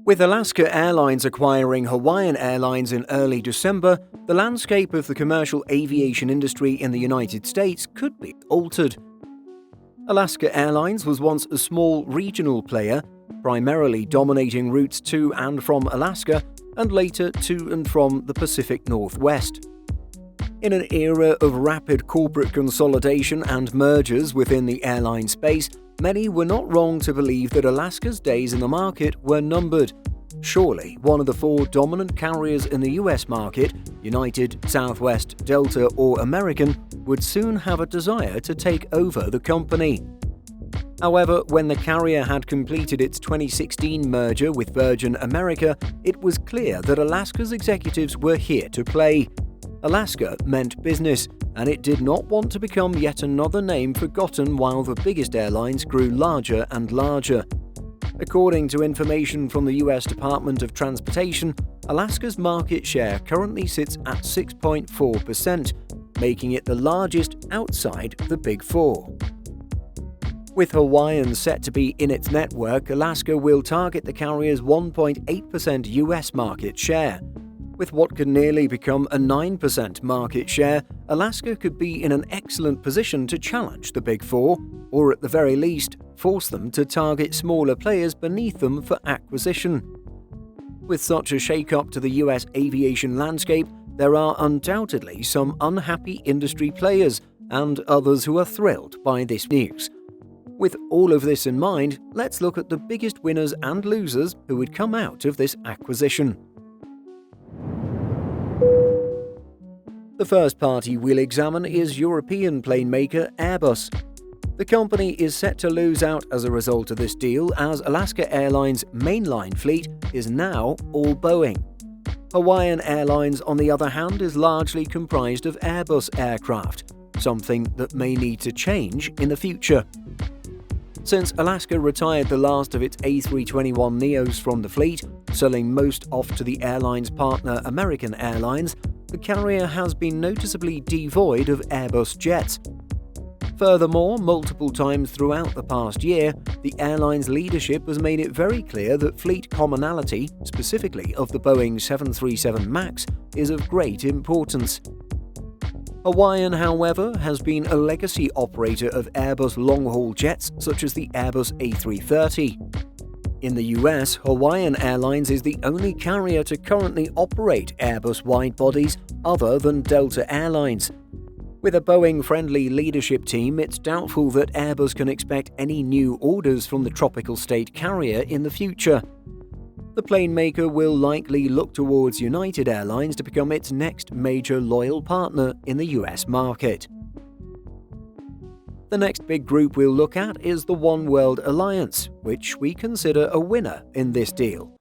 With Alaska Airlines acquiring Hawaiian Airlines in early December, the landscape of the commercial aviation industry in the United States could be altered. Alaska Airlines was once a small regional player, primarily dominating routes to and from Alaska and later to and from the Pacific Northwest. In an era of rapid corporate consolidation and mergers within the airline space, many were not wrong to believe that Alaska's days in the market were numbered. Surely, one of the four dominant carriers in the US market, United, Southwest, Delta, or American, would soon have a desire to take over the company. However, when the carrier had completed its 2016 merger with Virgin America, it was clear that Alaska's executives were here to play. Alaska meant business, and it did not want to become yet another name forgotten while the biggest airlines grew larger and larger. According to information from the US Department of Transportation, Alaska's market share currently sits at 6.4%, making it the largest outside the Big Four. With Hawaiian set to be in its network, Alaska will target the carrier's 1.8% US market share. With what could nearly become a 9% market share, Alaska could be in an excellent position to challenge the Big Four, or at the very least, force them to target smaller players beneath them for acquisition. With such a shake-up to the US aviation landscape, there are undoubtedly some unhappy industry players and others who are thrilled by this news. With all of this in mind, let's look at the biggest winners and losers who would come out of this acquisition. The first party we'll examine is European plane maker Airbus. The company is set to lose out as a result of this deal, as Alaska Airlines' mainline fleet is now all Boeing. Hawaiian Airlines, on the other hand, is largely comprised of Airbus aircraft, something that may need to change in the future. Since Alaska retired the last of its A321neos from the fleet, selling most off to the airline's partner American Airlines, the carrier has been noticeably devoid of Airbus jets. Furthermore, multiple times throughout the past year, the airline's leadership has made it very clear that fleet commonality, specifically of the Boeing 737 MAX, is of great importance. Hawaiian, however, has been a legacy operator of Airbus long-haul jets such as the Airbus A330. In the US, Hawaiian Airlines is the only carrier to currently operate Airbus wide-bodies other than Delta Airlines. With a Boeing-friendly leadership team, it's doubtful that Airbus can expect any new orders from the tropical state carrier in the future. The plane maker will likely look towards United Airlines to become its next major loyal partner in the US market. The next big group we'll look at is the One World Alliance, which we consider a winner in this deal.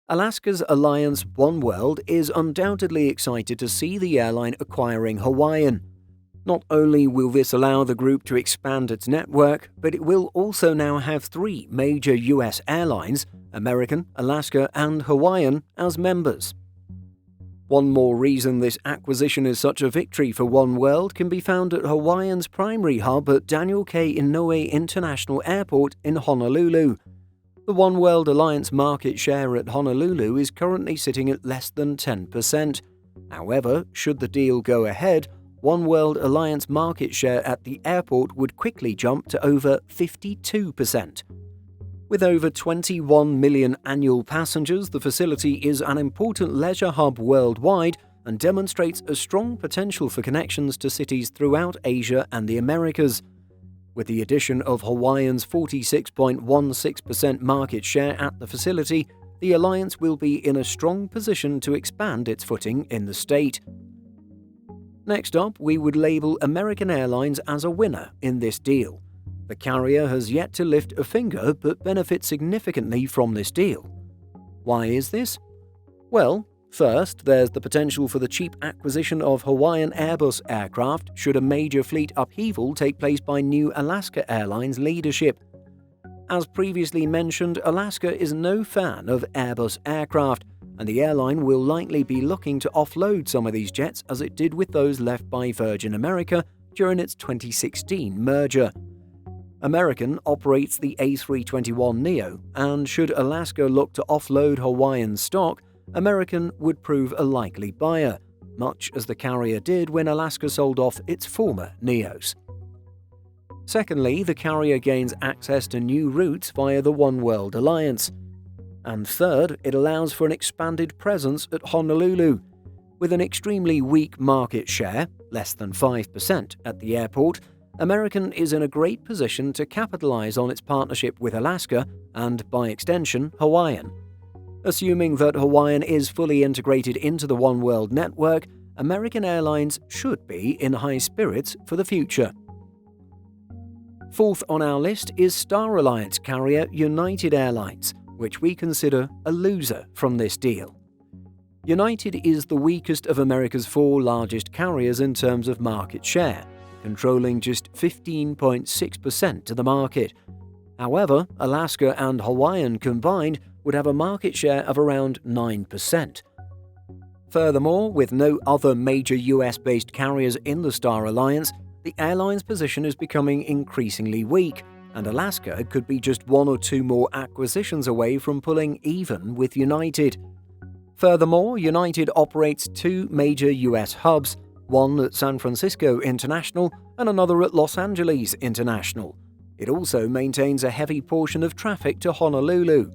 Alaska's alliance One World is undoubtedly excited to see the airline acquiring Hawaiian. Not only will this allow the group to expand its network, but it will also now have three major US airlines, American, Alaska, and Hawaiian, as members. One more reason this acquisition is such a victory for One World can be found at Hawaiian's primary hub at Daniel K. Inouye International Airport in Honolulu. The One World Alliance market share at Honolulu is currently sitting at less than 10%. However, should the deal go ahead, One World Alliance market share at the airport would quickly jump to over 52%. With over 21 million annual passengers, the facility is an important leisure hub worldwide and demonstrates a strong potential for connections to cities throughout Asia and the Americas. With the addition of Hawaiian's 46.16% market share at the facility, the alliance will be in a strong position to expand its footing in the state. Next up, we would label American Airlines as a winner in this deal. The carrier has yet to lift a finger but benefits significantly from this deal. Why is this? Well, first, there's the potential for the cheap acquisition of Hawaiian Airbus aircraft should a major fleet upheaval take place by new Alaska Airlines leadership. As previously mentioned, Alaska is no fan of Airbus aircraft, and the airline will likely be looking to offload some of these jets as it did with those left by Virgin America during its 2016 merger. American operates the A321neo, and should Alaska look to offload Hawaiian stock, American would prove a likely buyer, much as the carrier did when Alaska sold off its former neos. Secondly, the carrier gains access to new routes via the One World Alliance. And third, it allows for an expanded presence at Honolulu. With an extremely weak market share, less than 5% at the airport, American is in a great position to capitalize on its partnership with Alaska and, by extension, Hawaiian. Assuming that Hawaiian is fully integrated into the One World network, American Airlines should be in high spirits for the future. Fourth on our list is Star Alliance carrier United Airlines, which we consider a loser from this deal. United is the weakest of America's four largest carriers in terms of market share, controlling just 15.6% of the market. However, Alaska and Hawaiian combined would have a market share of around 9%. Furthermore, with no other major US-based carriers in the Star Alliance, the airline's position is becoming increasingly weak, and Alaska could be just one or two more acquisitions away from pulling even with United. Furthermore, United operates two major US hubs, one at San Francisco International and another at Los Angeles International. It also maintains a heavy portion of traffic to Honolulu.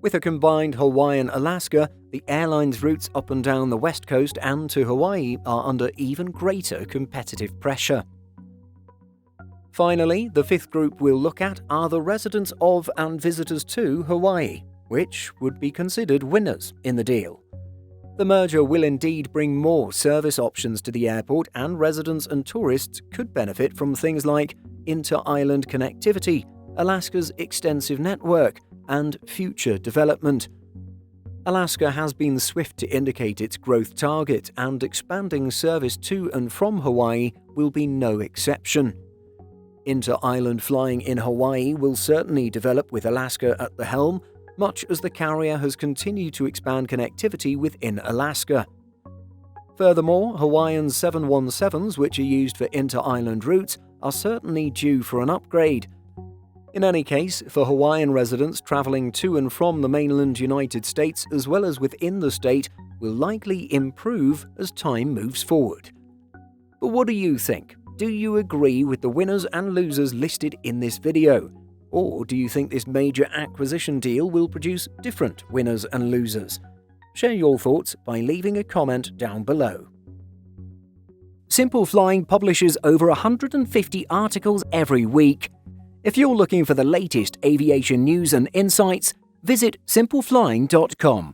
With a combined Hawaiian-Alaska, the airline's routes up and down the West Coast and to Hawaii are under even greater competitive pressure. Finally, the fifth group we'll look at are the residents of and visitors to Hawaii, which would be considered winners in the deal. The merger will indeed bring more service options to the airport, and residents and tourists could benefit from things like inter-island connectivity, Alaska's extensive network, and future development. Alaska has been swift to indicate its growth target, and expanding service to and from Hawaii will be no exception. Inter-island flying in Hawaii will certainly develop with Alaska at the helm, much as the carrier has continued to expand connectivity within Alaska. Furthermore, Hawaiian's 717s, which are used for inter-island routes, are certainly due for an upgrade. In any case, for Hawaiian residents traveling to and from the mainland United States as well as within the state will likely improve as time moves forward. But what do you think? Do you agree with the winners and losers listed in this video? Or do you think this major acquisition deal will produce different winners and losers? Share your thoughts by leaving a comment down below. Simple Flying publishes over 150 articles every week. If you're looking for the latest aviation news and insights, visit simpleflying.com.